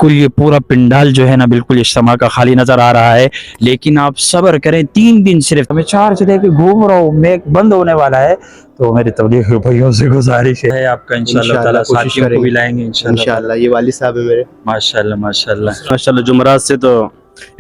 बिल्कुल ये पूरा पिंडाल जो है ना बिल्कुल इज्तिमा का खाली नजर आ रहा है, लेकिन आप सब्र करें 3 दिन सिर्फ। मैं चार्ज लेके घूम रहा हूँ, मैं बंद होने वाला है, तो मेरी तबलीग भाइयों से गुजारिश है आपका इंशाल्लाह ताला साथियों को भी लाएंगे इंशाल्लाह। ये वालिद साहब है मेरे। माशाल्लाह माशाल्लाह माशाल्लाह जुमरात से तो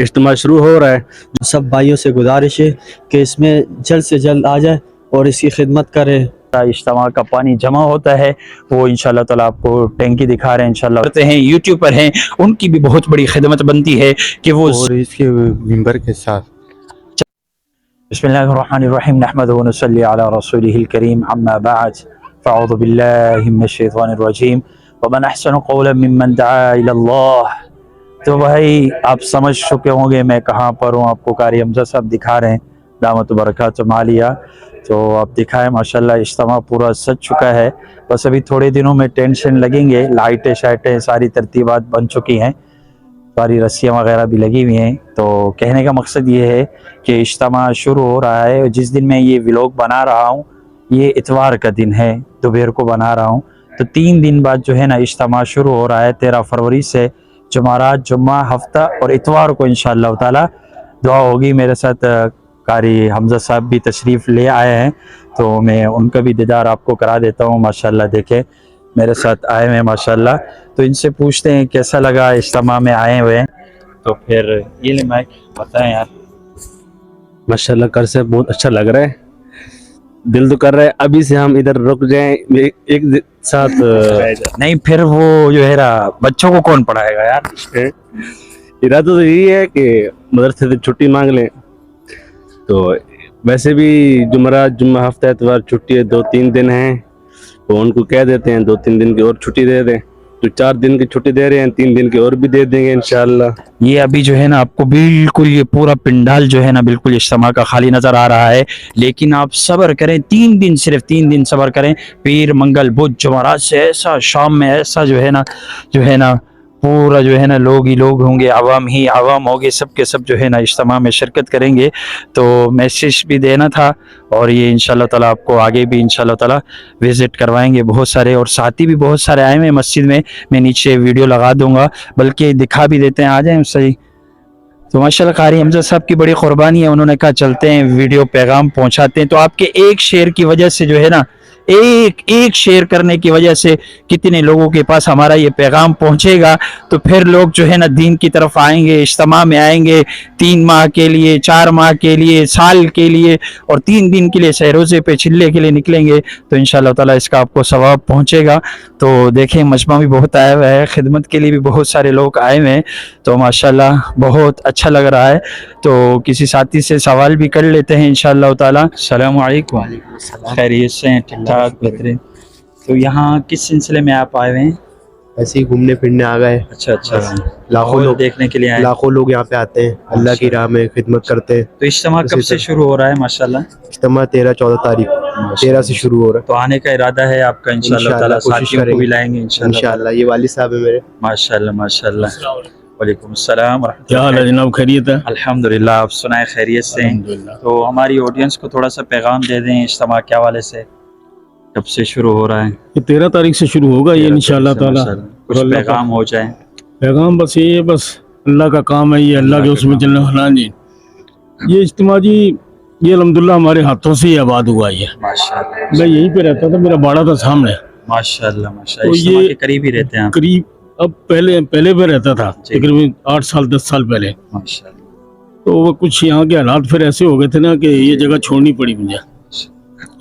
इज्तिमा शुरू हो रहा है। सब भाइयों से गुजारिश है कि इसमें जल्द से जल्द आ जाए और इसकी खिदमत करे। इज्तिमा का पानी जमा होता है वो इंशाल्लाह ताला आपको टैंकी दिखा रहे हैं इंशाल्लाह। करते हैं यूट्यूब पर हैं, उनकी भी बहुत बड़ी खिदमत बनती है कि वो और इसके मिंबर के साथ। बिस्मिल्लाहिर्रहमानिर्रहीम नहमदुहु व नसल्ली अला रसूलिहिल करीम अम्मा बअद फ़अऊज़ु बिल्लाहि मिनश्शैतानिर्रजीम व मन अहसनु क़ौलन मिम्मन दआ इलल्लाह। तो भाई आप समझ चुके होंगे मैं कहाँ पर हूँ, आपको कारी हमजा साहब दिखा रहे हैं दामत बरकत मालिया। तो आप दिखाएं माशाल्लाह इज्तिमा पूरा सज चुका है, बस अभी थोड़े दिनों में टेंशन लगेंगे, लाइटें शाइटें सारी तरतीबात बन चुकी हैं, सारी रस्सियाँ वगैरह भी लगी हुई हैं। तो कहने का मकसद ये है कि इज्तिमा शुरू हो रहा है, और जिस दिन मैं ये व्लॉग बना रहा हूँ ये इतवार का दिन है, दोपहर को बना रहा हूँ, तो 3 दिन बाद जो है ना इज्तिमा शुरू हो रहा है 13 फरवरी से। जुमारात, जुम्मा, हफ्ता और इतवार को इंशाअल्लाह ताला दुआ होगी। मेरे साथ कारी हमजा साहब भी तशरीफ़ ले आए हैं, तो मैं उनका भी दीदार आपको करा देता हूँ। माशाल्लाह देखें मेरे साथ आए हुए हैं माशाल्लाह, तो इनसे पूछते हैं कैसा लगा इज्तिमा में आए हुए हैं। तो फिर ये ले माइक बताएं यार। माशाल्लाह कर से बहुत अच्छा लग रहा है, दिल तो कर रहा है अभी से हम इधर रुक जाएं एक साथ। नहीं फिर वो जो है ना बच्चों को कौन पढ़ाएगा यार। इरादा तो यही है कि मदरसे से छुट्टी मांग लें, तो वैसे भी जुमरात, जुम्मा, हफ्ता, इतवार छुट्टी है, 2-3 दिन हैं, तो उनको कह देते हैं 2-3 दिन की और छुट्टी दे दें। तो 4 दिन की छुट्टी दे रहे हैं, 3 दिन की और भी दे देंगे इंशाअल्लाह। ये अभी जो है ना आपको बिल्कुल ये पूरा पिंडाल जो है ना बिल्कुल इज्तिमा का खाली नजर आ रहा है, लेकिन आप सब्र करें 3 दिन, सिर्फ 3 दिन सब्र करें। पीर, मंगल, बुध, जुमरात से ऐसा शाम में ऐसा जो है ना पूरा जो है ना लोग ही लोग होंगे, आवाम ही आवाम होंगे, सब के सब जो है ना इज्तिमा में शिरकत करेंगे। तो मैसेज भी देना था, और ये इंशाल्लाह ताला आपको आगे भी इंशाल्लाह ताला विज़िट करवाएंगे बहुत सारे, और साथी भी बहुत सारे आए हुए मस्जिद में। मैं नीचे वीडियो लगा दूंगा, बल्कि दिखा भी देते हैं, आ जाएं सही। तो माशाल्लाह कारी हमजा साहब की बड़ी कुर्बानी है, उन्होंने कहा चलते हैं वीडियो पैगाम पहुँचाते हैं। तो आपके एक शेयर की वजह से जो है ना, एक शेयर करने की वजह से कितने लोगों के पास हमारा ये पैगाम पहुंचेगा, तो फिर लोग जो है ना दीन की तरफ आएंगे, इज्तिमा में आएंगे 3 माह के लिए, 4 माह के लिए, साल के लिए, और 3 दिन के लिए सहरोज़े पे चिल्ले के लिए निकलेंगे, तो इंशाअल्लाह ताला इसका आपको सवाब पहुंचेगा। तो देखें मजमा भी बहुत आया हुआ है, खिदमत के लिए भी बहुत सारे लोग आए हुए हैं, तो माशाल्लाह बहुत अच्छा लग रहा है। तो किसी साथी से सवाल भी कर लेते हैं इंशाअल्लाह ताला। अस्सलामु अलैकुम। खैरियत से हैं? ठीक ठाक, बेहतरीन। तो यहाँ किस सिलसिले में आप आए हुए हैं? ऐसे ही घूमने फिरने आ गए। अच्छा अच्छा, लाखों लोग देखने के लिए आए, लाखों लोग यहाँ पे आते हैं, अल्लाह की राह में खिदमत करते हैं। तो इज्तिमा कब से शुरू हो रहा है? माशाल्लाह इज्तिमा 13-14 तारीख 13 से शुरू हो रहा तो आने का इरादा है आपका इंशाअल्लाह ताला, साथियों को भी लाएंगे है इंशाअल्लाह। इंशाअल्लाह। ये वालिद साहब है मेरे। माशाल्लाह माशाल्लाह। वालेकुम अस्सलाम। क्या हाल है जनाब, खैरियत है? अल्हम्दुलिल्लाह, आप सुनाए खैरियत से हैं? तो हमारी ऑडियंस को थोड़ा सा पैगाम दे दें इज्तिमा के हवाले से, कब से शुरू हो रहा है? ये 13 तारीख से शुरू होगा ये इंशाअल्लाह ताला। कुछ पैगाम हो जाए। पैगाम बस ये, बस अल्लाह का काम है, ये अल्लाह के उसमें चलने वाला जी। ये इज्तिमा जी ये अल्हम्दुलिल्लाह हमारे हाथों से ही आबाद हुआ है। माशाल्लाह, मैं यहीं पे रहता था, मेरा बाड़ा था सामने। माशाल्लाह माशाल्लाह। तो इज्तिमा ये के करीब ही रहते हैं आप? करीब अब पहले पे रहता था, तकरीबन 8 साल 10 साल पहले। माशाल्लाह। तो वो कुछ यहाँ के हालात फिर ऐसे हो गए थे ना कि ये जगह छोड़नी पड़ी मुझे।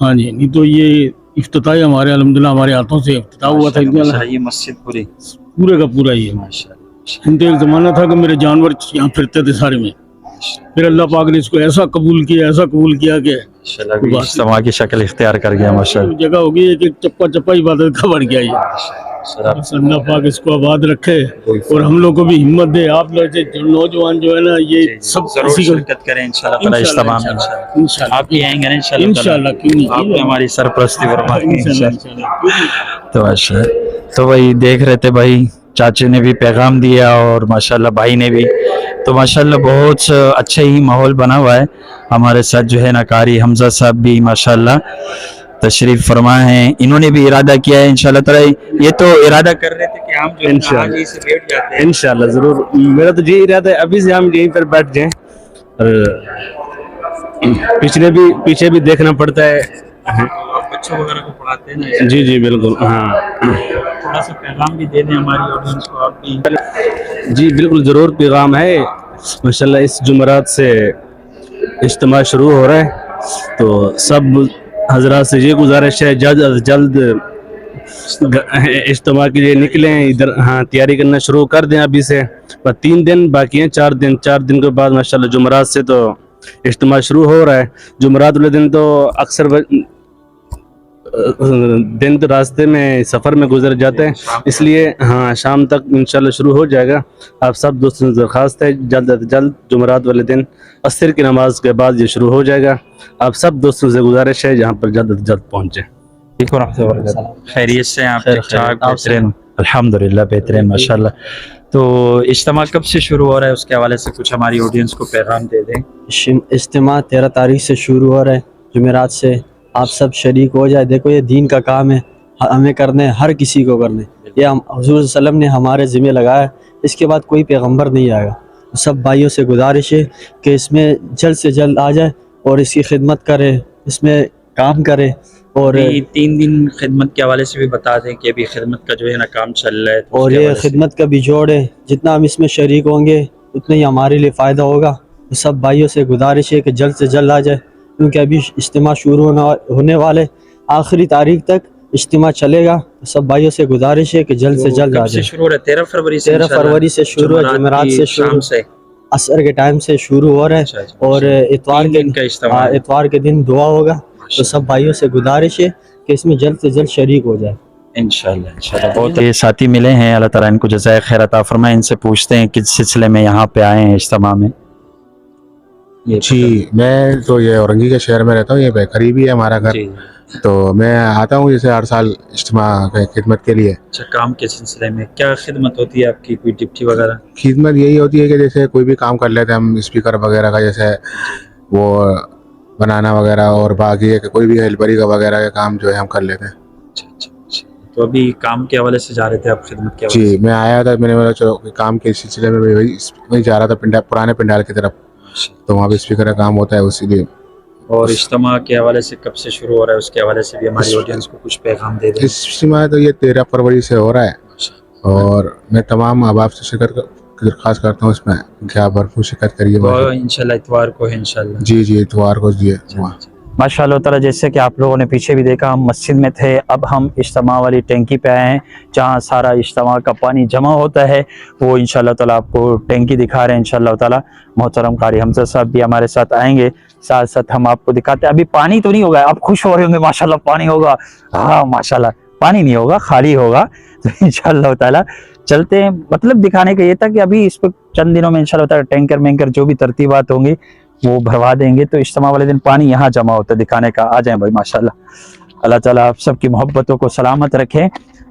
हाँ जी, नहीं तो ये इफ्तिताह हमारे अल्हम्दुलिल्लाह हमारे हाथों से इफ्तिताह हुआ था। ये मस्जिद पूरे का पूरा ये माशाल्लाह। एक ज़माना था कि मेरे जानवर यहाँ फिरते थे सारे में, फिर अल्लाह पाक ने इसको ऐसा कबूल किया कि इज्तिमा की शक्ल इख्तियार कर गया माशाल्लाह। जगह होगी एक चप्पा इबादत का बढ़ गया ये। बस अल्लाह पाक इसको आबाद रखे और हम लोग को भी हिम्मत दे। आप लोग नौजवान जो है ना ये सब शिरकत करें इंशाल्लाह ताला इज्तिमा में। इंशाल्लाह आप भी आएंगे ना इंशाल्लाह, क्यों नहीं, आपने हमारी सरपरस्ती फरमाएंगे इंशाल्लाह। तो अच्छा, तो भाई देख रहे थे भाई चाचू ने भी पैगाम दिया और माशाल्लाह भाई ने भी, तो माशाल्लाह बहुत अच्छा ही माहौल बना हुआ है। हमारे साथ जो है ना कारी हमजा साहब भी माशाल्लाह तशरीफ फरमा हैं, इन्होंने भी इरादा किया है इंशाल्लाह ताला। ये तो इरादा कर रहे थे कि हम जो है ना इंशाल्लाह। आज ही से बैठ जाते हैं। इंशाल्लाह जरूर, मेरा तो यही इरादा है अभी से हम यहीं पर बैठ जाएं। और पीछे भी देखना पड़ता है। आप बच्चों वगैरह को पढ़ाते हैं ना, जी जी बिल्कुल, हाँ थोड़ा सा पैगाम भी दे दें हमारी ऑडियंस को आप भी। जी बिल्कुल ज़रूर पैगाम है। माशाल्लाह इस जुमरात से इज्तिमा शुरू हो रहा है, तो सब हजरात से ये गुजारिश है जल्द अज जल्द इज्तिमा के लिए निकलें इधर। हाँ, तैयारी करना शुरू कर दें अभी से। पर 3 दिन बाकी हैं, 4 दिन के बाद माशाल्लाह जुमरात से तो इज्तिमा शुरू हो रहा है। जुमरात वाले दिन तो अक्सर दिन तो रास्ते में सफ़र में गुजर जाते हैं, इसलिए हाँ शाम तक इंशाल्लाह शुरू हो जाएगा। आप सब दोस्तों से दरख्वास्त है जल्द अज जल्द जुमरात वाले दिन असर की नमाज के बाद ये शुरू हो जाएगा। आप सब दोस्तों से गुजारिश है यहाँ पर जल्द अज जल्द पहुँचें। खैरियत से हैं आप? ठीक-ठाक, बेहतरीन, अल्हम्दुलिल्लाह बेहतरीन माशाल्लाह। तो इज्तिमा कब से शुरू हो रहा है, उसके हवाले से कुछ हमारी ऑडियंस को पैगाम दे दें। इज्तिमा 13 तारीख से शुरू हो रहा है, जुमेरात से। आप सब शरीक हो जाए। देखो ये दीन का काम है, हमें करने, हर किसी को करने। ये हुजूर सल्लम ने हमारे ज़िम्मे लगाया है, इसके बाद कोई पैगंबर नहीं आएगा। सब भाइयों से गुजारिश है कि इसमें जल्द से जल्द आ जाए और इसकी खिदमत करे, इसमें काम करे। और 3 दिन खिदमत के हवाले से भी बता दें कि अभी खिदमत का जो है ना काम चल रहा है, तो और उसके ये हवाले से। खिदमत का बिजोड़ है, जितना हम इसमें शरीक होंगे उतना ही हमारे लिए फ़ायदा होगा। तो सब भाइयों से गुजारिश है कि जल्द से जल्द आ जाए, क्योंकि अभी इज्तिमा शुरू होने वाले, आखिरी तारीख तक इज्तिमा चलेगा। तो सब भाइयों से गुजारिश है कि जल्द से जल्द कब आ से जाए। शुरू हो रहा है? 13 फरवरी से 13 फरवरी से शुरू है, जुमेरात से शाम शुरू, से। असर के टाइम से शुरू हो रहा अच्छा, है। अच्छा, और इतवार 3 दिन का इज्तिमा है। इतवार के दिन दुआ होगा। तो सब भाइयों से गुजारिश है कि इसमें जल्द से जल्द शरीक हो जाए। इंशाल्लाह। बहुत ये साथी मिले हैं, अल्लाह ताला इनको जज़ाए खैर अता फरमाए। इनसे पूछते हैं किस सिलसिले में यहाँ पे आए हैं इज्तिमा में। जी, मैं तो ये औरंगी के शहर में रहता हूँ, ये करीबी है हमारा घर। जी। तो मैं आता हूँ जैसे हर साल इज्तिमा की खिदमत के लिए। अच्छा, काम के सिलसिले में क्या खिदमत होती है आपकी, कोई डिप्टी वगैरह? खिदमत यही होती है कि जैसे कोई भी काम कर लेते हैं हम, स्पीकर वगैरह का जैसे वो बनाना वगैरह, और बाकी है कि कोई भी हेल्परी का वगैरह का काम जो है हम कर लेते हैं। अच्छा। तो अभी काम के हवाले से जा रहे थे आप, खिदमत के हवाले जी, मैं आया था, मैंने बोला चलो काम के सिलसिले में वही जा रहा था पुराने पंडाल की तरफ। से? तो वहाँ पे स्पीकर का काम होता है, इसीलिए। और इज्तिमा के हवाले से कब से शुरू हो रहा है, उसके हवाले से भी हमारी ऑडियंस को कुछ पैगाम दे दें। इज्तिमा तो ये 13 फरवरी से हो रहा है, और मैं तमाम अहबाब से शिरकत की दरख्वास्त करता हूँ इसमें कि आप भरपूर शिरकत करिए। वो इंशाल्लाह इतवार को है इंशाल्लाह। जी, इतवार को दिए। माशाअल्लाह ताला, जैसे कि आप लोगों ने पीछे भी देखा, हम मस्जिद में थे, अब हम इज्तिमा वाली टैंकी पे आए हैं जहाँ सारा इज्तिमा का पानी जमा होता है। वो इंशाअल्लाह ताला आपको टैंकी दिखा रहे हैं इंशाअल्लाह ताला। मोहतरम कारी हमजा साहब भी हमारे साथ आएंगे, साथ साथ हम आपको दिखाते हैं। अभी पानी तो नहीं होगा, आप खुश हो रहे होंगे माशाल्लाह पानी होगा। हाँ माशाल्लाह, पानी नहीं होगा, खाली होगा। तो इंशाअल्लाह ताला चलते हैं। मतलब दिखाने का ये था कि अभी इस पर चंद दिनों में इंशाअल्लाह ताला टैंकर मैंकर जो भी तरतीबात होंगी वो भरवा देंगे, तो इज्तिमा वाले दिन पानी यहाँ जमा होता है, दिखाने का। आ जाएं भाई माशाल्लाह। अल्लाह ताला आप सबकी मोहब्बतों को सलामत रखे।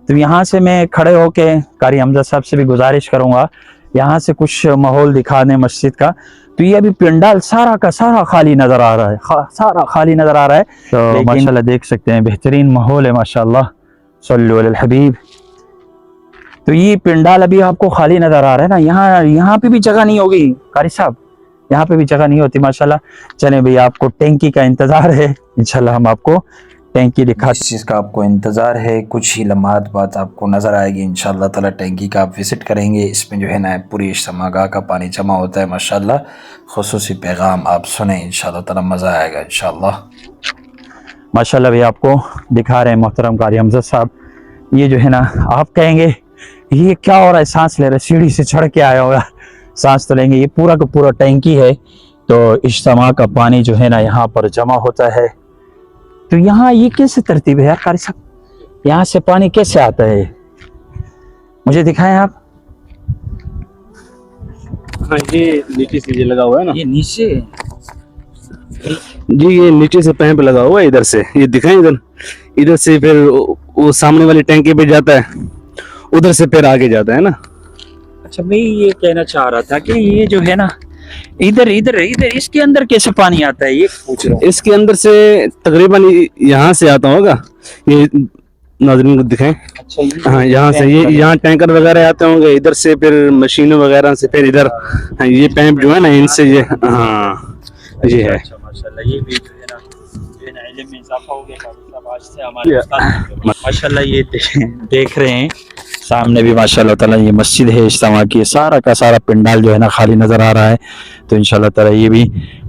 तो यहाँ से मैं खड़े होके कारी हमजा साहब से भी गुजारिश करूँगा, यहाँ से कुछ माहौल दिखा दें मस्जिद का। तो ये अभी पंडाल सारा का सारा खाली नज़र आ रहा है, सारा खाली नज़र आ रहा है। तो माशाल्लाह देख सकते हैं, बेहतरीन माहौल है माशाल्लाह। सल्लु अलल हबीब। तो ये पंडाल अभी आपको खाली नज़र आ रहा है ना, यहाँ पे भी जगह नहीं होगी कारी साहब, यहाँ पे भी जगह नहीं होती माशाल्लाह। चलें भाई, आपको टैंकी का इंतज़ार है, इंशाल्लाह हम आपको टैंकी दिखा। इस चीज़ का आपको इंतज़ार है, कुछ ही लम्हात बाद आपको नज़र आएगी इंशाल्लाह ताला टैंकी का। आप विज़िट करेंगे, इसमें जो है ना पूरी इज्तिमागाह का पानी जमा होता है माशाल्लाह। खुसूसी पैगाम आप सुने इंशाल्लाह ताला, मज़ा आएगा इंशाल्लाह। माशाल्लाह भाई आपको दिखा रहे हैं मोहतरम कारी हमजा साहब। ये जो है ना, आप कहेंगे ये क्या हो रहा है, सांस ले रहे, सीढ़ी से चढ़ के आया होगा, सांस तो लेंगे। ये पूरा का पूरा टैंकी है, तो इज्तिमा का पानी जो है ना यहाँ पर जमा होता है। तो यहाँ ये कैसे तरतीब है यार कारी साहब, यहाँ से पानी कैसे आता है, मुझे दिखाएं आप। हाँ, ये नीचे से ये लगा हुआ है ना। ये नीचे जी, ये नीचे से पैप लगा हुआ है, इधर से ये दिखाएं, इधर से फिर वो सामने वाली टैंकी पे जाता है, उधर से फिर आगे जाता है ना। अच्छा, मैं ये कहना चाह रहा था कि ये जो है ना, इधर इधर इधर इसके अंदर कैसे पानी आता है ये पूछ रहा हूँ। इसके अंदर से तकरीबन यहाँ से आता होगा, ये नाज़रीन को दिखाएं। अच्छा ये हाँ, यहाँ से ये यहाँ टैंकर वगैरह आते होंगे, इधर से फिर मशीनों वगैरह से, फिर इधर हाँ, ये पैप जो है ना इनसे ये हाँ ये है। अच्छा माशाल्लाह ये भी जो है ना इल्म में इजाफा हो गया। साहब आज से हमारे उस्ताद माशाल्लाह ये देख रहे हैं सामने भी माशाल्लाह ताला ये मस्जिद है इज्तिमा की, सारा का सारा पंडाल जो है ना खाली नज़र आ रहा है। तो इंशाल्लाह ताला ये भी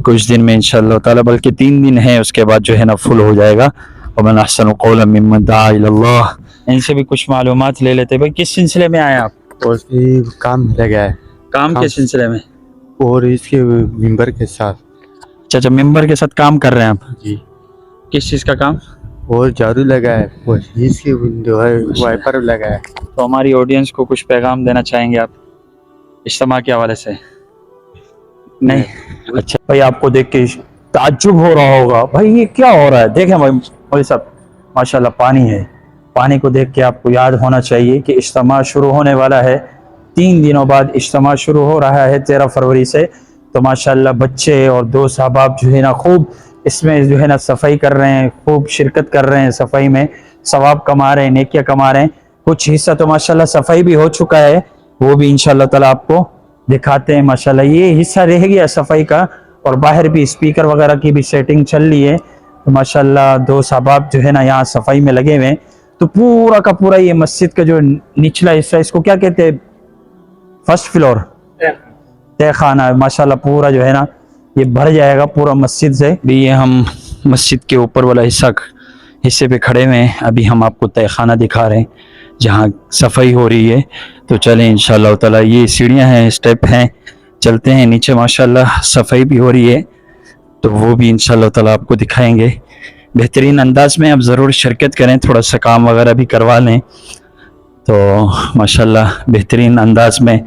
कुछ दिन में इंशाल्लाह ताला, बल्कि 3 दिन है, उसके बाद जो है ना फुल हो जाएगा। वमन अहसनु क़ौलन मिम्मन दआ इलल्लाह। इनसे भी कुछ मालूमात ले लेते हैं। भाई किस सिलसिले में आए आप? और काम लगा है काम के सिलसिले में? और इसके मेंबर के साथ। अच्छा मेंबर के साथ काम कर रहे हैं आप? जी। किस चीज़ का काम? और झाड़ू लगा है और इसकी जो है वाइपर लगा है। तो हमारी ऑडियंस को कुछ पैगाम देना चाहेंगे आप इज्तिमा के हवाले से? नहीं? अच्छा भाई आपको देख के ताज्जुब हो रहा होगा, भाई ये क्या हो रहा है। देखें भाई साहब माशाल्लाह पानी है, पानी को देख के आपको याद होना चाहिए कि इज्तिमा शुरू होने वाला है। 3 दिनों बाद इज्तिमा शुरू हो रहा है 13 फरवरी से। तो माशाल्लाह बच्चे और दोस्त अहबाब जो है ना खूब इसमें जो है ना सफाई कर रहे हैं, खूब शिरकत कर रहे हैं, सफाई में सवाब कमा रहे हैं, नेकियां कमा रहे हैं। कुछ हिस्सा तो माशाल्लाह सफाई भी हो चुका है, वो भी इंशाल्लाह ताला आपको दिखाते हैं। माशाल्लाह ये हिस्सा रह गया सफाई का, और बाहर भी स्पीकर वगैरह की भी सेटिंग चल रही है। तो माशाल्लाह दोस्त अहबाब जो है ना यहाँ सफाई में लगे हुए हैं। तो पूरा का पूरा ये मस्जिद का जो निचला हिस्सा, इसको क्या कहते हैं? फर्स्ट फ्लोर, तहखाना, माशाल्लाह पूरा जो है ना ये भर जाएगा पूरा मस्जिद से भी। ये हम मस्जिद के ऊपर वाला हिस्से पे खड़े हुए हैं। अभी हम आपको तहखाना दिखा रहे हैं जहाँ सफाई हो रही है। तो चलें इंशाल्लाह ताला, ये सीढ़ियाँ हैं, स्टेप हैं, चलते हैं नीचे। माशाल्लाह सफाई भी हो रही है, तो वो भी इंशाल्लाह ताला आपको दिखाएंगे बेहतरीन अंदाज में। आप ज़रूर शिरकत करें, थोड़ा सा काम वगैरह भी करवा लें। तो माशाल्लाह बेहतरीन अंदाज में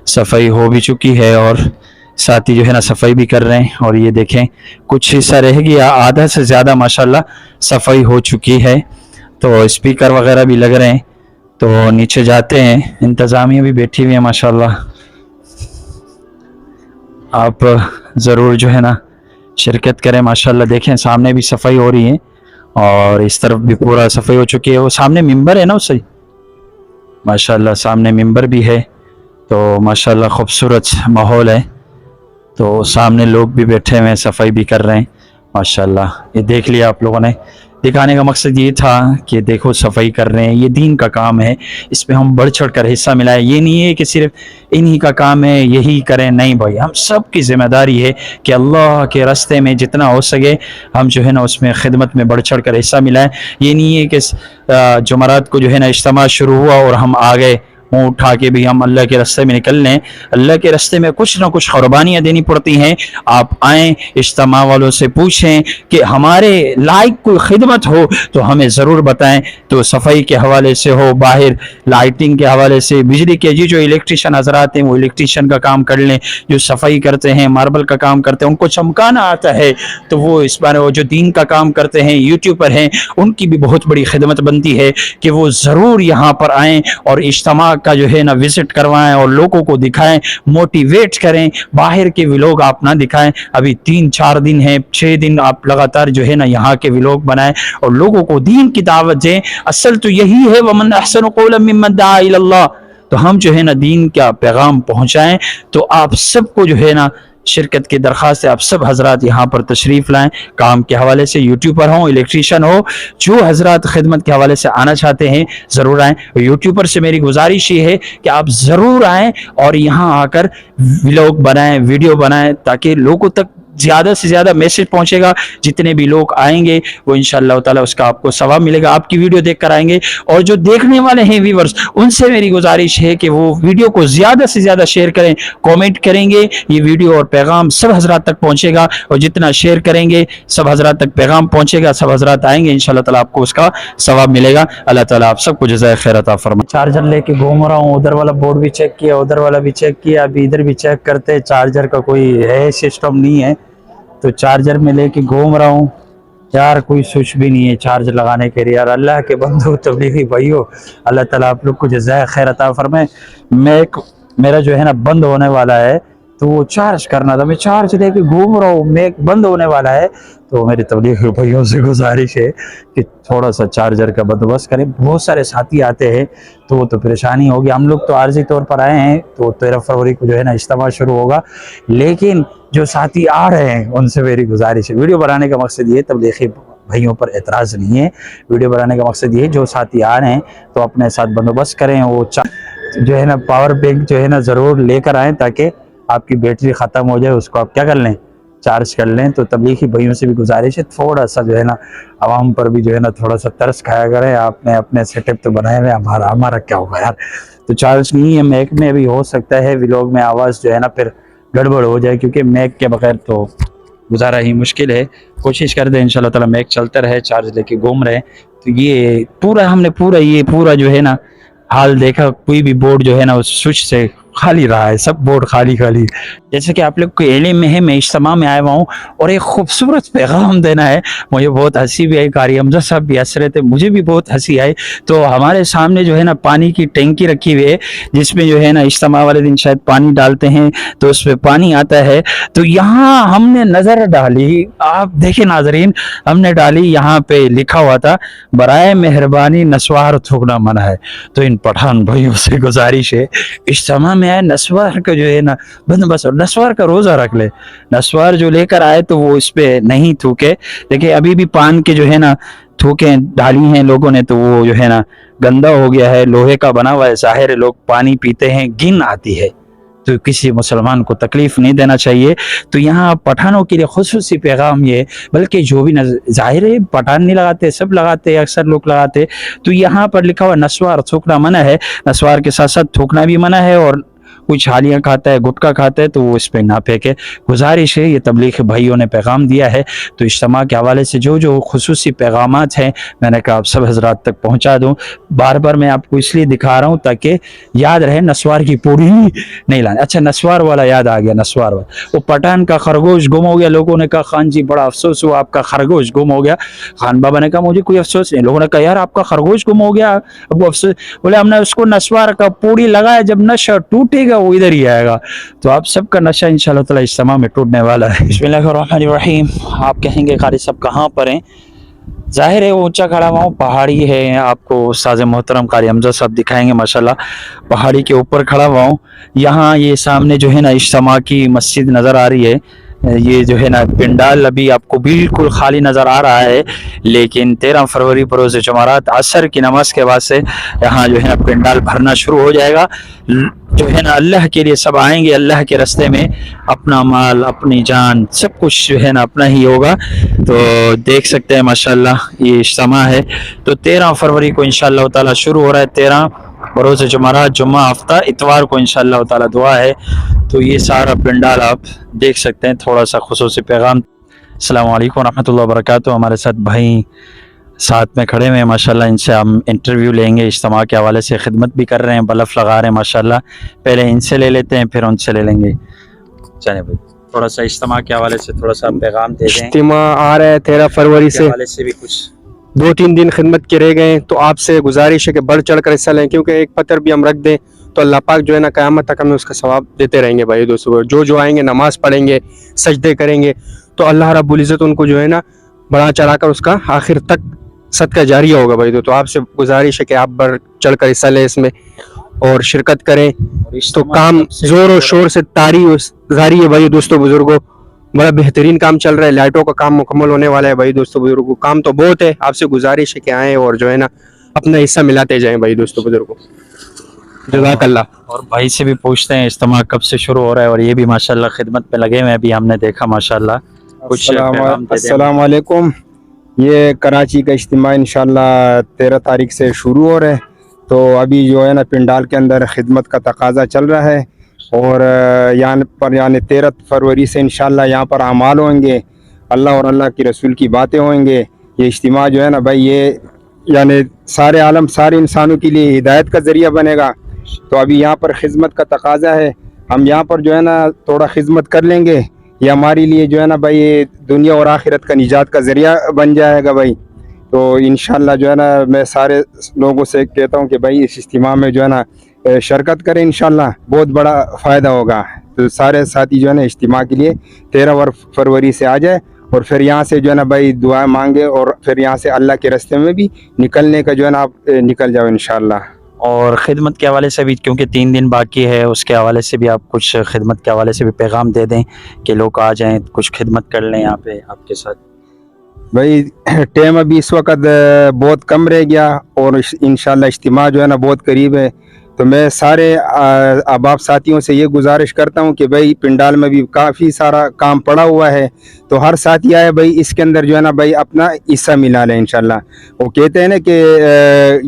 सफाई हो भी चुकी है, और साथ ही जो है ना सफाई भी कर रहे हैं। और ये देखें कुछ हिस्सा रह गया, आधा से ज़्यादा माशाल्लाह सफाई हो चुकी है। तो स्पीकर वगैरह भी लग रहे हैं। तो नीचे जाते हैं, इंतज़ामिया भी बैठी हुई है माशाल्लाह। आप ज़रूर जो है ना शिरकत करें। माशाल्लाह देखें सामने भी सफाई हो रही है, और इस तरफ भी पूरा सफाई हो चुकी है। वो सामने मिंबर है ना उससे, माशाल्लाह सामने मिंबर भी है। तो माशाल्लाह खूबसूरत माहौल है। तो सामने लोग भी बैठे हुए हैं, सफाई भी कर रहे हैं माशाल्लाह। ये देख लिया आप लोगों ने। दिखाने का मकसद ये था कि देखो सफाई कर रहे हैं, ये दीन का काम है, इसमें हम बढ़ चढ़ कर हिस्सा मिलाएं। ये नहीं है कि सिर्फ इन्हीं का काम है यही करें, नहीं भाई, हम सब की जिम्मेदारी है कि अल्लाह के रास्ते में जितना हो सके हम जो है ना उसमें खिदमत में बढ़ चढ़ कर हिस्सा मिलाएं। ये नहीं है कि जुमरात को जो है ना इज्तिमा शुरू हुआ और हम आ गए मुँह उठा के भी हम अल्लाह के रास्ते में निकल लें। अल्लाह के रास्ते में कुछ ना कुछ कुर्बानियाँ देनी पड़ती हैं। आप आएँ, इज्तिमा वालों से पूछें कि हमारे लायक कोई खिदमत हो तो हमें ज़रूर बताएं। तो सफाई के हवाले से हो, बाहर लाइटिंग के हवाले से, बिजली के जी जो इलेक्ट्रिशियन हजरात हैं वो इलेक्ट्रिशियन का काम कर लें, जो सफाई करते हैं, मार्बल का काम करते हैं, उनको चमकाना आता है तो वो इस बार, वो जो दीन का काम करते हैं, यूट्यूबर हैं, उनकी भी बहुत बड़ी खिदमत बनती है कि वो ज़रूर यहाँ पर आएँ और इज्तिमा का जो है ना विजिट करवाएं और लोगों को दिखाएं, मोटिवेट करें। बाहर के व्लॉग आप ना दिखाएं। अभी 3-4 दिन है, 6 दिन आप लगातार जो है ना यहाँ के व्लॉग बनाएं और लोगों को दीन की दावत दें। असल तो यही है, वमन अहसनु क़ौलन मिम्मन दआ इलल्लाह। तो हम जो है ना दीन का पैगाम पहुँचाएं। तो आप सबको जो है ना शिरकत की दरख्वास्त है, आप सब हजरात यहाँ पर तशरीफ़ लाएं। काम के हवाले से यूट्यूबर हो, इलेक्ट्रीशियन हो, जो हजरात खिदमत के हवाले से आना चाहते हैं ज़रूर आएँ। यूट्यूबर से मेरी गुजारिश ये है कि आप ज़रूर आएँ और यहाँ आकर व्लॉग बनाएं, वीडियो बनाएं, ताकि लोगों तक ज़्यादा से ज़्यादा मैसेज पहुँचेगा। जितने भी लोग आएंगे वो इंशाअल्लाह ताला उसका आपको सवाब मिलेगा, आपकी वीडियो देख कर आएंगे। और जो देखने वाले हैं व्यूवर्स, उनसे मेरी गुजारिश है कि वो वीडियो को ज़्यादा से ज़्यादा शेयर करें, कमेंट करेंगे, ये वीडियो और पैगाम सब हजरात तक पहुँचेगा। और जितना शेयर करेंगे सब हजरात तक पैगाम पहुँचेगा, सब हजरात आएंगे, इंशाअल्लाह ताला आपको उसका सवाब मिलेगा। अल्लाह ताला आप सबको जज़ाए खैर अता फरमाए। चार्जर लेके घूम रहा हूँ, उधर वाला बोर्ड भी चेक किया, उधर वाला भी चेक किया, अभी इधर भी चेक करते। चार्जर का कोई है सिस्टम नहीं है, तो चार्जर में लेके घूम रहा हूँ यार, कोई स्विच भी नहीं है चार्ज लगाने के लिए। यार अल्लाह के बंदो, तबलीगी भाइयों, अल्लाह ताला आप लोग को जज़ाए खैर अता फरमाए। मेरा जो है ना बंद होने वाला है, तो वो चार्ज करना था, मैं चार्ज लेके घूम रहा हूँ, मैक बंद होने वाला है। तो मेरी तबलीग भाइयों से गुजारिश है कि थोड़ा सा चार्जर का बंदोबस्त करें। बहुत सारे साथी आते हैं तो वो तो परेशानी होगी। हम लोग तो आर्जी तौर पर आए हैं, तो 13 फरवरी को जो है ना इज्तिमा शुरू होगा, लेकिन जो साथी आ रहे हैं उनसे मेरी गुजारिश है। वीडियो बनाने का मकसद ये, तबलीगी भाइयों पर एतराज़ नहीं है, वीडियो बनाने का मकसद ये, जो साथी आ रहे हैं तो अपने साथ बंदोबस्त करें, वो जो है ना पावर बैंक जो है ना ज़रूर लेकर आएँ, ताकि आपकी बैटरी ख़त्म हो जाए उसको आप क्या कर लें, चार्ज कर लें। तो तबलीगी भाइयों से भी गुजारिश है, थोड़ा सा जो है ना आवाम पर भी जो है ना थोड़ा सा तरस खाया करें। आपने अपने सेटअप तो बनाए हुए, हमारा क्या होगा यार। तो चार्ज नहीं है मैक में, भी हो सकता है व्लॉग में आवाज़ जो है ना फिर गड़बड़ हो जाए, क्योंकि मैक के बगैर तो गुजारा ही मुश्किल है। कोशिश कर दें इंशाल्लाह ताला मैक चलता रहे, चार्ज लेके घूम रहे। तो ये हमने पूरा जो है ना हाल देखा, कोई भी बोर्ड जो है ना उस स्विच से खाली रहा है, सब बोर्ड खाली। जैसे कि आप लोग को इल्म में है, मैं इज्तिमा में आया हुआ हूँ और एक खूबसूरत पैगाम देना है। मुझे बहुत हंसी भी आई, कारी हमजा साहब भी हंस रहे थे, मुझे भी बहुत हंसी आई। तो हमारे सामने जो है ना पानी की टंकी रखी हुई है, जिसमें जो है ना इज्तिमा वाले दिन शायद पानी डालते हैं तो उसमें पानी आता है। तो यहाँ हमने नज़र डाली, आप देखें नाजरीन, हमने डाली, यहाँ पे लिखा हुआ था बराए मेहरबानी नस्वार थूकना मना है। तो इन पठान भाइयों से गुजारिश है, इज्तिमा में आए नस्वार का जो है ना बंदोबस्त, नस्वार का रोज़ा रख ले। नस्वार जो लेकर आए तो वो इस पे नहीं थूके। देखिए अभी भी पान के जो है ना थूके डाली हैं लोगों ने, तो वो जो है ना गंदा हो गया है, लोहे का बना हुआ है, ज़ाहिर है लोग पानी पीते हैं, गिन आती है, तो किसी मुसलमान को तकलीफ नहीं देना चाहिए। तो यहाँ पठानों के लिए खुसूसी पैगाम ये, बल्कि जो भी ज़ाहिर है पठान नहीं लगाते, सब लगाते, अक्सर लोग लगाते। तो यहाँ पर लिखा हुआ नस्वार थूकना मना है, नस्वार के साथ साथ थूकना भी मना है, और कोई छालियाँ खाता है, गुटखा खाता है तो वो इस पे ना फेंके। गुजारिश है, ये तबलीग भाइयों ने पैगाम दिया है। तो इज्तिमा के हवाले से जो खुसूसी पैगामात हैं, मैंने कहा आप सब हजरात तक पहुँचा दूँ। बार बार मैं आपको इसलिए दिखा रहा हूँ ताकि याद रहे, नस्वार की पूरी नहीं लानी। अच्छा, नस्वार वाला याद आ गया, नस्वार वाला, वो पठान का खरगोश गुम हो गया। लोगों ने कहा खान जी बड़ा अफसोस हुआ, आपका खरगोश गुम हो गया। खान बाबा ने कहा मुझे कोई अफसोस नहीं। लोगों ने कहा यार आपका खरगोश गुम हो गया, अब वो अफसोस। बोले हमने उसको नस्वार का पूरी लगाया, जब नशा टूटेगा वो इधर ही आएगा। तो आप सबका नशा इंशाल्लाह ताला इज्तिमा में टूटने वाला है। बिस्मिल्लाहिर्रहमानिर्रहीम। आप कहेंगे कारी सब कहाँ पर हैं? जाहिर है वो ऊंचा खड़ा हुआ हूँ, पहाड़ी है, आपको उस्ताद मोहतरम कारी हमजा साहब दिखाएंगे माशाल्लाह। पहाड़ी के ऊपर खड़ा हुआ हूँ। यहाँ ये सामने जो है ना इज्तिमा की मस्जिद नज़र आ रही है। ये जो है ना पंडाल अभी आपको बिल्कुल खाली नज़र आ रहा है, लेकिन 13 फरवरी पर रोज़ जुमारात असर की नमाज के बाद से यहाँ जो है ना पंडाल भरना शुरू हो जाएगा। जो है ना अल्लाह के लिए सब आएंगे, अल्लाह के रास्ते में अपना माल, अपनी जान, सब कुछ जो है ना अपना ही होगा। तो देख सकते हैं माशाल्लाह ये इज्तिमा है। तो 13 फरवरी को इंशाअल्लाह ताला शुरू हो रहा है। 13 बरोज़ जुमारात, जुम्मा हफ्ता, इतवार को इंशाअल्लाह ताला दुआ है। तो ये सारा पंडाल आप देख सकते हैं। थोड़ा सा खुसूसी पैगाम। अस्सलाम वालेकुम रहमतुल्लाहि व बरकातुहू। हमारे साथ भाई साथ में खड़े हुए हैं माशाल्लाह, इनसे हम इंटरव्यू लेंगे। इज्तिमा के हवाले से खिदमत भी कर रहे हैं, बल्ब लगा रहे हैं माशाल्लाह। पहले इनसे ले लेते हैं, फिर उनसे ले लेंगे। चलें भाई, थोड़ा सा इज्तिमा के हवाले से थोड़ा सा पैगाम दे दें। इज्तिमा आ रहा है 13 फरवरी से, हवाले से भी कुछ 2-3 दिन खिदमत के रह गए, तो आपसे गुजारिश है कि बढ़ चढ़ कर हिस्सा लें, क्योंकि एक पत्थर भी हम रख दें तो अल्लाह पाक जो है ना क़यामत तक हमें उसका सवाब देते रहेंगे। भाई दोस्तों, जो आएंगे नमाज पढ़ेंगे, सजदे करेंगे, तो अल्लाह रब्बुल इज़्ज़त उनको जो है ना बढ़ा चढ़ा कर उसका आखिर तक सदका जारिया होगा। भाई तो आपसे गुजारिश है कि आप बढ़ चढ़ कर हिस्सा लें इसमें और शिरकत करें। तो काम जोर और शोर से जारी है भाई दोस्तों बुजुर्गों, बड़ा बेहतरीन काम चल रहा है। लाइटों का काम मुकम्मल होने वाला है भाई दोस्तों बुजुर्गों। काम तो बहुत है, आपसे गुजारिश है कि आएँ और जो है ना अपना हिस्सा मिलाते जाएं भाई दोस्तों बुजुर्गों। जज़ाकल्लाह। और भाई से भी पूछते हैं इज्तिमा कब से शुरू हो रहा है, और ये भी माशाल्लाह खिदमत में लगे हुए हैं, अभी हमने देखा माशाल्लाह। कुछ अस्सलाम वालेकुम। ये कराची का इज्तिमा इंशाल्लाह 13 तारीख से शुरू हो रहा है। तो अभी जो है ना पंडाल के अंदर खिदमत का तकाजा चल रहा है, और यहाँ पर यानी 13 फरवरी से इंशाल्लाह यहाँ पर अमाल होंगे, अल्लाह और अल्लाह की रसूल की बातें होंगे। ये इज्तिमा जो है ना भाई, ये यानी सारे आलम, सारे इंसानों के लिए हिदायत का ज़रिया बनेगा। तो अभी यहाँ पर खिदमत का तकाजा है, हम यहाँ पर जो है ना थोड़ा खिदमत कर लेंगे, ये हमारे लिए जो है ना भाई ये दुनिया और आखिरत का निजात का ज़रिया बन जाएगा भाई। तो इंशाल्लाह जो है ना मैं सारे लोगों से कहता हूँ कि भाई इस इज्तिमा में जो है ना शिरकत करें, इंशाल्लाह बहुत बड़ा फ़ायदा होगा। तो सारे साथी जो है ना इज्तिमा के लिए 13 फरवरी से आ जाए और फिर यहाँ से जो है ना भाई दुआ मांगे और फिर यहाँ से अल्लाह के रास्ते में भी निकलने का जो है ना आप निकल जाओ इंशाल्लाह। और ख़िदमत के हवाले से भी, क्योंकि 3 दिन बाकी है, उसके हवाले से भी आप कुछ ख़िदमत के हवाले से भी पैगाम दे दें कि लोग आ जाएं, कुछ खिदमत कर लें यहाँ पे आपके साथ। भाई टाइम अभी इस वक्त बहुत कम रह गया और इंशाल्लाह इज्तिमा जो है ना बहुत करीब है, तो मैं सारे अहबाब साथियों से ये गुजारिश करता हूँ कि भाई पिंडाल में भी काफ़ी सारा काम पड़ा हुआ है, तो हर साथी आए भाई इसके अंदर जो है ना भाई अपना हिस्सा मिला लें इंशाल्लाह। वो कहते हैं ना कि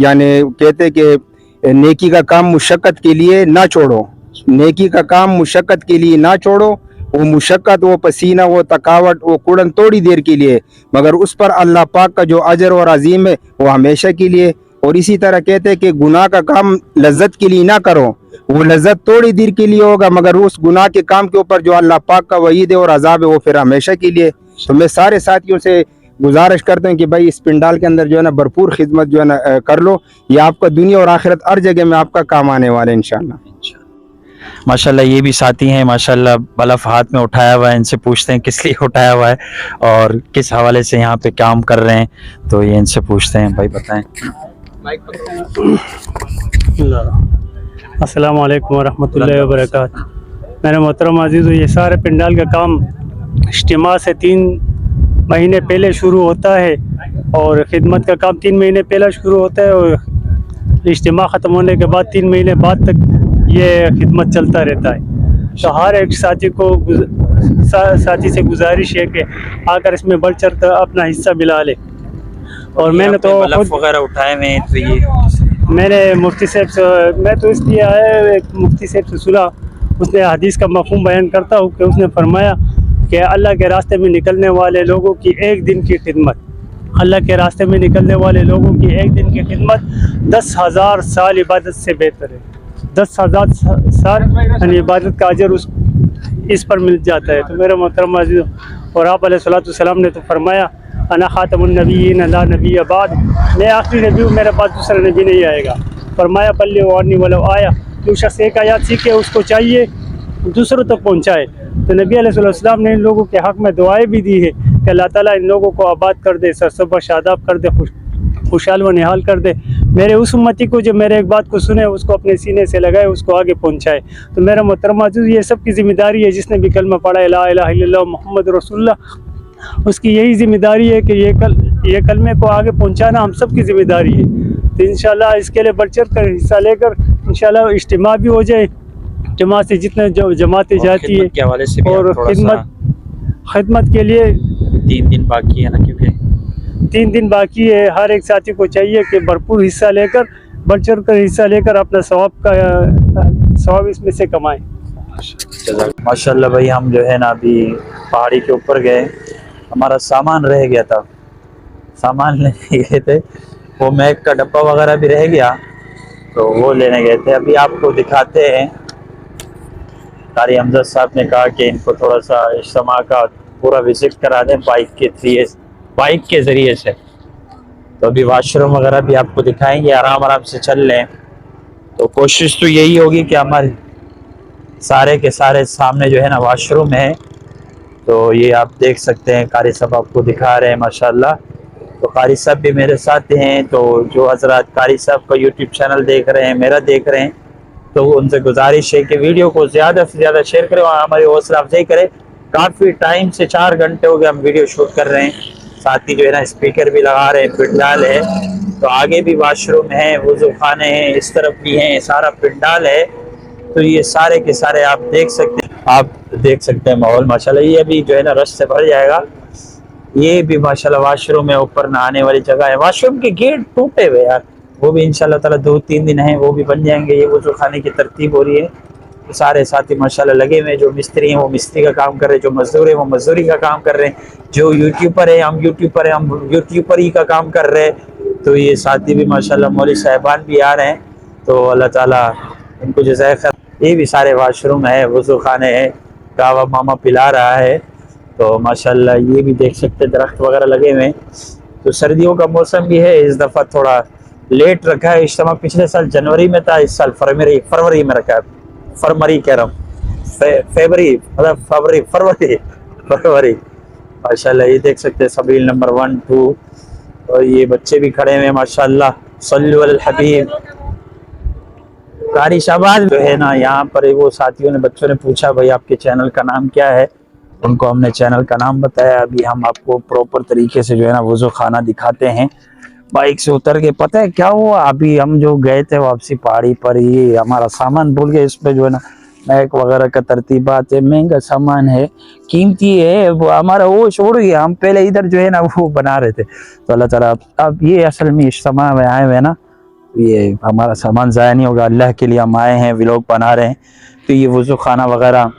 यानी कहते हैं कि नेकी का काम मुशक्क़त के लिए ना छोड़ो, नेकी का काम मुशक्क़त के लिए ना छोड़ो, वो मुशक्क़त, वो पसीना, वो थकावट, वो कुड़न थोड़ी देर के लिए, मगर उस पर अल्लाह पाक का जो अजर और अजीम है वो हमेशा के लिए। और इसी तरह कहते हैं कि गुनाह का काम लज्जत के लिए ना करो, वो लज्जत थोड़ी देर के लिए होगा, मगर उस गुनाह के काम के ऊपर जो अल्लाह पाक का वईद है और अजाब है वो फिर हमेशा के लिए। तो मैं सारे साथियों से गुजारिश करता हूँ कि भाई इस पिंडाल के अंदर जो है ना भरपूर खिदमत जो है ना कर लो, ये आपका दुनिया और आखिरत हर जगह में आपका काम आने वाला है इंशाल्लाह। माशाल्लाह ये भी साथी हैं, माशाल्लाह बलफ हाथ में उठाया हुआ है, इनसे पूछते हैं किस लिए उठाया हुआ है और किस हवाले से यहाँ पे काम कर रहे हैं, तो ये इनसे पूछते हैं। भाई बताएं। अस्सलाम वालेकुम वरहमतुल्लाहि वबरकातुहू। मेरे मोहतरम अजीज़, ये सारे पिंडाल का काम इज्तिमा से 3 महीने पहले शुरू होता है और ख़िदमत का काम 3 महीने पहले शुरू होता है और इज्तिमा ख़त्म होने के बाद 3 महीने बाद तक ये खिदमत चलता रहता है। तो हर एक साथी को साथी से गुजारिश है कि आकर इसमें बढ़ चढ़ कर अपना हिस्सा मिला ले। और मैंने तो बलफ वगैरह उठाए हुए हैं, तो ये मैंने मुफ्ती साहब से, मैं तो इसलिए आया एक मुफ्ती साहब से सुना, उसने हदीस का मफ़हूम बयान करता हूँ कि उसने फरमाया कि अल्लाह के रास्ते में निकलने वाले लोगों की एक दिन की खिदमत, अल्लाह के रास्ते में निकलने वाले लोगों की एक दिन की खिदमत 10,000 साल इबादत से बेहतर है। 10,000 साल इबादत का अजर इस पर मिल जाता है। तो मेरे मोहतरम अज़ीज़, और आप अलैहिस्सलाम ने तो फरमाया अना ख़ातमुन नबिय्यीन ला नबिय्य बाद, मैं आखिरी नबी हूँ, मेरे पास दूसरा नबी नहीं आएगा। फरमाया बल्लिगू अन्नी वलो आया, जो शख्स एक आयत सीखे उसको चाहिए दूसरों तक पहुँचाए। तो नबी अलैहिस्सलाम ने इन लोगों के हक़ में दुआएं भी दी है कि अल्लाह ताला इन लोगों को आबाद कर दे, सरसब्र शादाब कर दे, खुशहाल व निहाल कर दे। मेरे उस उम्मती को जो मेरे एक बात को सुने, उसको अपने सीने से लगाए, उसको आगे पहुँचाए। तो मेरा मोहतरम अज़ीज़, ये सब की ज़िम्मेदारी है, जिसने भी कलमा पढ़ा ला इलाहा इल्लल्लाह मुहम्मद रसूलुल्लाह, उसकी यही ज़िम्मेदारी है कि ये कलमे को आगे पहुँचाना हम सब की ज़िम्मेदारी है। तो इंशाल्लाह इसके लिए बढ़ चढ़ कर हिस्सा लेकर इंशाल्लाह इज्तिमा भी हो जाए। इज्तिमा से जितने जो जमातें जाती है के हवाले से भी और आप थोड़ा सा, खिदमत के लिए 3 दिन बाकी है ना, क्योंकि 3 दिन बाकी है। हर एक साथी को चाहिए कि भरपूर हिस्सा लेकर, बढ़ चढ़ कर हिस्सा लेकर अपना सवाब इसमें से कमाएं। माशाल्लाह भाई, हम जो है ना अभी पहाड़ी के ऊपर गए, हमारा सामान रह गया था, सामान लेने गए थे, वो मैक का डब्बा वगैरह भी रह गया, तो वो लेने गए थे। अभी आपको दिखाते हैं। कारी हमजद साहब ने कहा कि इनको थोड़ा सा इज्तिमा का पूरा विजिट करा दें बाइक के ज़रिए से, तो अभी वाशरूम वगैरह भी आपको दिखाएंगे, आराम आराम से चल लें। तो कोशिश तो यही होगी कि हमारे सारे के सारे सामने जो है ना वाशरूम है, तो ये आप देख सकते हैं, कारी साहब आपको दिखा रहे हैं माशाल्लाह। तो कारी साहब भी मेरे साथ हैं, तो जो हजरात कारी साहब का यूट्यूब चैनल देख रहे हैं, मेरा देख रहे हैं, तो उनसे गुजारिश है कि वीडियो को ज़्यादा से ज़्यादा शेयर करें और हमारी हौसला अफजाई करें। काफ़ी टाइम से 4 घंटे हो गए हम वीडियो शूट कर रहे हैं, साथ ही जो है ना स्पीकर भी लगा रहे हैं, पिंडाल है, तो आगे भी वाशरूम है, वज़ू खाने हैं, इस तरफ भी हैं, सारा पिंडाल है। तो ये सारे के सारे आप देख सकते हैं माहौल माशाल्लाह। ये अभी जो है ना रश से भर जाएगा। ये भी माशाल्लाह वाशरूम है, ऊपर नहाने वाली जगह है। वाशरूम के गेट टूटे हुए यार, वो भी इंशाल्लाह ताला 2-3 दिन है, वो भी बन जाएंगे। ये वज़ू खाने की तरतीब हो रही है। तो सारे साथी माशाल्लाह लगे हुए हैं, जो मिस्त्री हैं वो मिस्त्री का काम कर रहे हैं, जो मजदूर हैं वो मजदूरी का काम कर रहे हैं, जो यूट्यूबर है हम यूट्यूबर ही का काम कर रहे हैं। तो ये साथी भी माशाल्लाह मौलवी साहिबान भी आ रहे हैं, तो अल्लाह ताला इनको जज़ाए खैर। ये भी सारे वाशरूम है, वज़ू खाने है, कावा मामा पिला रहा है, तो माशाल्लाह ये भी देख सकते हैं, दरख्त वगैरह लगे हुए हैं। तो सर्दियों का मौसम भी है, इस दफ़ा थोड़ा लेट रखा है इज्तिमा। पिछले साल जनवरी में था, इस साल फरवरी में रखा है, फरवरी कह रहा हूँ, फरवरी फरवरी माशाल्लाह। ये देख सकते हैं सबील नंबर 1 2 और ये बच्चे भी खड़े हुए हैं माशाल्लाह। सल्लु अलल हबीब। कारी शाबाद जो है ना, यहाँ पर वो साथियों ने बच्चों ने पूछा भाई आपके चैनल का नाम क्या है, उनको हमने चैनल का नाम बताया। अभी हम आपको प्रॉपर तरीके से जो है ना वुज़ू खाना दिखाते हैं। बाइक से उतर के पता है क्या हुआ, अभी हम जो गए थे वापसी पहाड़ी पर, ये हमारा सामान भूल गए। इस पे जो है ना मैक वगैरह का तरतीबात है, महंगा सामान है, कीमती है, वो हमारा वो छोड़ गया। हम पहले इधर जो है ना वो बना रहे थे, तो अल्लाह ताला अब ये असल में इज्तिमा में आए हुए हैं ना, ये हमारा सामान ज़ाया नहीं होगा, अल्लाह के लिए हम आए हैं, व्लॉग बना रहे हैं। तो ये वुज़ू खाना वगैरह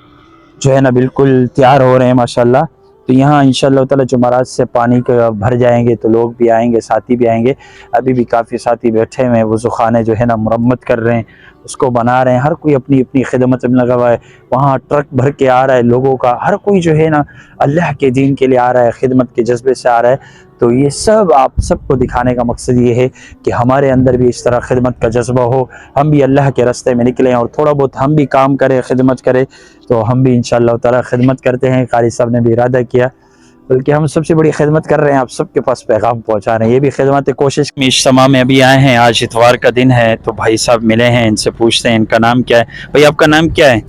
जो है ना बिल्कुल तैयार हो रहे हैं माशाल्लाह। तो यहाँ इंशाअल्लाह ताला जुमेरात से पानी का भर जाएंगे तो लोग भी आएंगे, साथी भी आएंगे। अभी भी काफ़ी साथी बैठे हुए हैं, वुज़ू खाने जो है ना मुरम्मत कर रहे हैं, उसको बना रहे हैं। हर कोई अपनी अपनी खिदमत में लगा हुआ है। वहाँ ट्रक भर के आ रहा है लोगों का, हर कोई जो है ना अल्लाह के दीन के लिए आ रहा है, खिदमत के जज्बे से आ रहा है। तो ये सब आप सबको दिखाने का मकसद ये है कि हमारे अंदर भी इस तरह खिदमत का जज्बा हो, हम भी अल्लाह के रास्ते में निकलें और थोड़ा बहुत हम भी काम करें, खिदमत करें। तो हम भी इंशाअल्लाह ताला खिदमत करते हैं। कारी साहब ने भी इरादा किया, बल्कि हम सबसे बड़ी खिदमत कर रहे हैं, आप सबके पास पैगाम पहुंचा रहे हैं। ये भी खिदमत कोशिश में इज्तिमा में अभी आए हैं। आज इतवार का दिन है तो भाई साहब मिले हैं, इनसे पूछते हैं इनका नाम क्या है। भाई आपका नाम क्या है?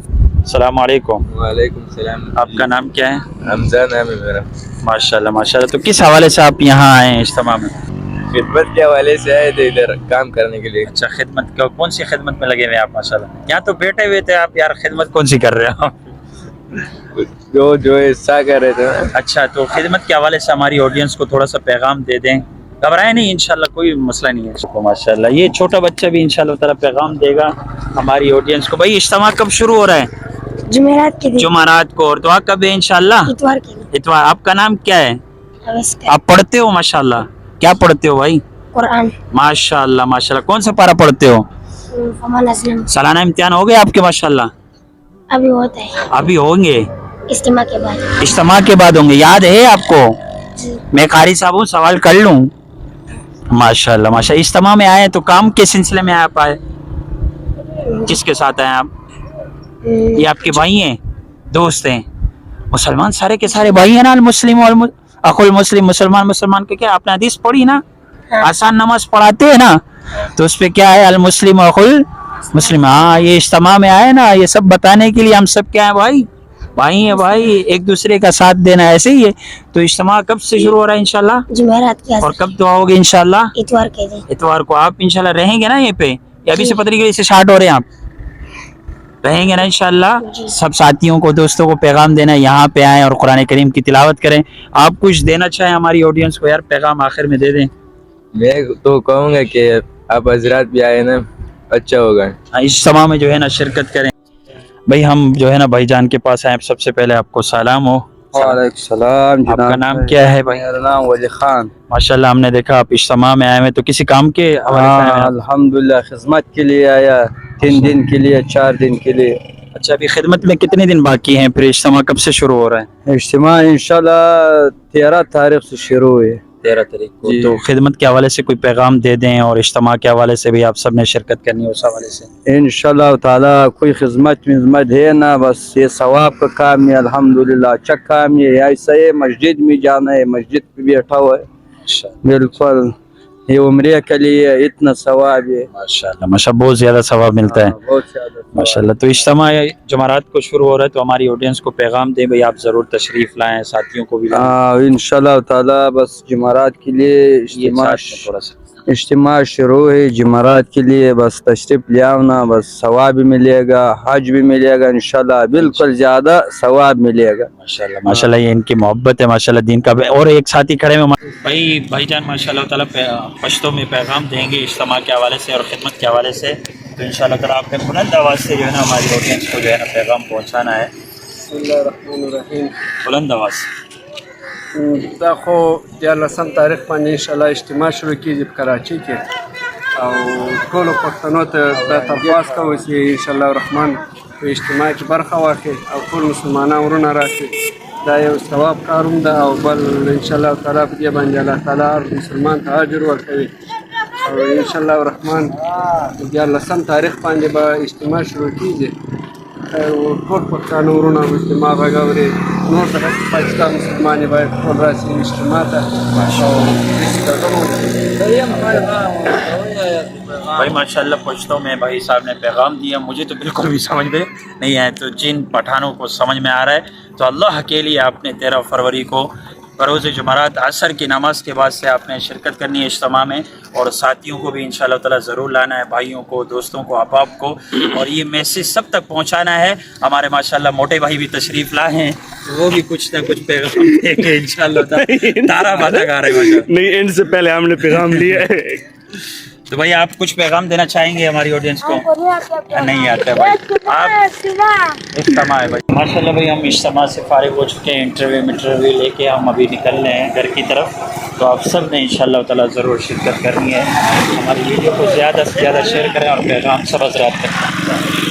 अस्सलाम वालेकुम। वालेकुम सलाम। आपका नाम क्या है? हमजा नाम है मेरा। माशाल्लाह माशाल्लाह। तो किस हवाले से आप यहाँ आए हैं इज्तिमा में? खिदमत के हवाले से आए थे इधर काम करने के लिए। अच्छा, खिदमत का कौन सी खिदमत में लगे हुए आप? माशाल्लाह। यहाँ तो बैठे हुए थे आप यार, खिदमत कौन सी कर रहे हो आप? जो ऐसा कर रहे थे। अच्छा, तो खिदमत के हवाले से हमारी ऑडियंस को थोड़ा सा पैगाम दे दें। घबराए नहीं, इंशाल्लाह कोई मसला नहीं है। तो माशाल्लाह ये छोटा बच्चा भी इंशाल्लाह ताला पैगाम देगा हमारी ऑडियंस को। भाई इज्तिमा कब शुरू हो रहा है? जुमेरात के दिन। जुमेरात को। और दुआ कब है इंशाल्लाह? इतवार के दिन। इतवार। आपका नाम क्या है? नमस्कार। आप पढ़ते हो? माशाल्लाह। क्या पढ़ते हो भाई? कुरान। माशाल्लाह माशाल्लाह। कौन सा पारा पढ़ते हो? फमान असलम। सालाना इम्तिहान हो गए आपके? माशाल्लाह। अभी होता है, अभी होंगे, इज्तिमा के बाद। इज्तिमा के बाद होंगे। याद है आपको? मैं कारी साहब हूँ, सवाल कर लूँ? माशाल्लाह माशाल्लाह। इज्तिमा में आए तो काम के सिलसिले में आप आए? किसके साथ आए आप? ये आपके भाई हैं, दोस्त हैं? मुसलमान सारे के सारे भाई हैं ना? मुस्लिम और अकुल मुस्लिम, मुसलमान मुसलमान के क्या? आपने हदीस पढ़ी ना, आसान नमाज पढ़ाते हैं ना, तो उस पे क्या है? अल मुस्लिम अकुल मुस्लिम। हाँ, ये इज्तिमा में आए ना, ये सब बताने के लिए हम सब क्या है भाई? भाई है भाई, एक दूसरे का साथ देना, ऐसे ही है। तो इज्तिमा कब से शुरू हो रहा है इंशाल्लाह? जुमेरात के और कब दुआ होगी इंशाल्लाह? इतवार के दिन। इतवार को। आप इंशाल्लाह रहेंगे ना ये पे, या अभी से पता नहीं से स्टार्ट हो रहे हैं आप? रहेंगे ना इंशाल्लाह? सब साथियों को, दोस्तों को पैगाम देना है, यहाँ पे आए और कुरान करीम की तिलावत करें। आप कुछ देना चाहें हमारी ऑडियंस को यार, पैगाम आखिर में दे दें। मैं तो कहूँगा कि आप हजरात भी आए ना, अच्छा होगा। इज्तिमा में जो है ना शिरकत करें। भाई हम जो है ना भाईजान के पास आए, सबसे पहले आपको सलाम हो। वालेकुम सलाम। आपका नाम क्या है भाई? मेरा नाम वली खान। माशाल्लाह, हमने देखा आप इज्तिमा में आए हुए, तो किसी काम के हवाले से आए हैं? अल्हम्दुलिल्लाह खिदमत के लिए आया, 3 दिन के लिए, 4 दिन के लिए। अच्छा, अभी खिदमत में कितने दिन बाकी हैं? फिर इज्तिमा कब से शुरू हो रहा है? इज्तिमा इंशाल्लाह 13 तारीख से शुरू हुई है। 13 तारीख को। तो खिदमत के हवाले से कोई पैगाम दे दें, और इज्तिमा के हवाले से भी आप सब ने शिरकत करनी है, उस हवाले से। इंशाल्लाह ताला कोई खिदमत है ना, बस ये सवाब का काम है। अल्हम्दुलिल्लाह अच्छा काम है। ऐसा है मस्जिद में जाना है, मस्जिद पे बैठा हुआ है। बिल्कुल, ये उम्रे के लिए इतना सवाब है। माशाल्लाह माशाल्लाह, बहुत ज्यादा सवाब मिलता है। बहुत ज्यादा माशाल्लाह। तो इज्तिमा जुमेरात को शुरू हो रहा है, तो हमारी ऑडियंस को पैगाम दें भाई, आप जरूर तशरीफ लाएं, साथियों को भी लाएं। इंशाल्लाह ताला बस जुमेरात के लिए थोड़ा सा इज्तिमा शुरू है। जुमेरात के लिए बस तशरीफ ले आना, बस सवाब भी मिलेगा, हज भी मिलेगा इंशाल्लाह, बिल्कुल ज्यादा सवाब मिलेगा। माशाल्लाह माशाल्लाह, ये इनकी मोहब्बत है माशाल्लाह दीन का। और एक साथी खड़े में भाईजान माशाल्लाह ताला पश्तो में पैगाम देंगे इज्तिमा के हवाले से और खिदमत के हवाले से। तो इंशाल्लाह ताला आपने बुलंद आवाज़ से जो है ना हमारी ऑडियंस को जो है ना पैगाम पहुँचाना है। बुलंद आवाज़। دا خو 13 تاریخ باندې انشاءالله اجتماع شروع کیږي په کراچۍ کې، او ټولو پښتنو ته دا ترخواست کوو چې انشاءالله الرحمن په اجتماع کې برخه واخلي او ټول مسلمانان ورونه راشي. دا یو ثواب کار هم ده، او بل انشاءالله تعالی په دې باندې الله تعالی هر مسلمان ته اجر ورکوي. او انشاءالله الرحمن 13 تاریخ باندې به اجتماع شروع کیږي. خیر وہ ټول پښتانه ورونه اجتماع بغاوري نور د پاکستان مسلمانې باید ټول راشي اجتماع ته بھائی ماشاءاللہ پشتوں میں بھائی صاحب نے پیغام دیا، مجھے تو بالکل بھی سمجھ میں نہیں آیا، تو جن پٹھانوں کو سمجھ میں آ رہا ہے تو اللہ کے لیے آپ نے 13 فروری کو بروز جمعرات عصر کی نماز کے بعد سے آپ نے شرکت کرنی ہے اجتماع میں، اور ساتھیوں کو بھی انشاءاللہ تعالی ضرور لانا ہے، بھائیوں کو، دوستوں کو، احباب کو، اور یہ میسیج سب تک پہنچانا ہے۔ ہمارے ماشاءاللہ موٹے بھائی بھی تشریف لائے ہیں، وہ بھی کچھ نہ کچھ پیغام دیں گے انشاءاللہ تعالی۔ تارا باتہ گا رہے ہیں نہیں اینڈ سے پہلے ہم نے پیغام لیا ہے۔ تو بھائی آپ کچھ پیغام دینا چاہیں گے ہماری آڈینس کو؟ نہیں آتا ہے بھائی، آپ اجتماع ہے بھائی ماشاءاللہ۔ بھائی ہم اجتماع سے فارغ ہو چکے ہیں، انٹرویو لے کے ہم ابھی نکل رہے ہیں گھر کی طرف، تو آپ سب نے انشاءاللہ تعالیٰ ضرور شرکت کرنی ہے۔ ہماری ویڈیو کو زیادہ سے زیادہ شیئر کریں اور پیغام سب حضرات تک۔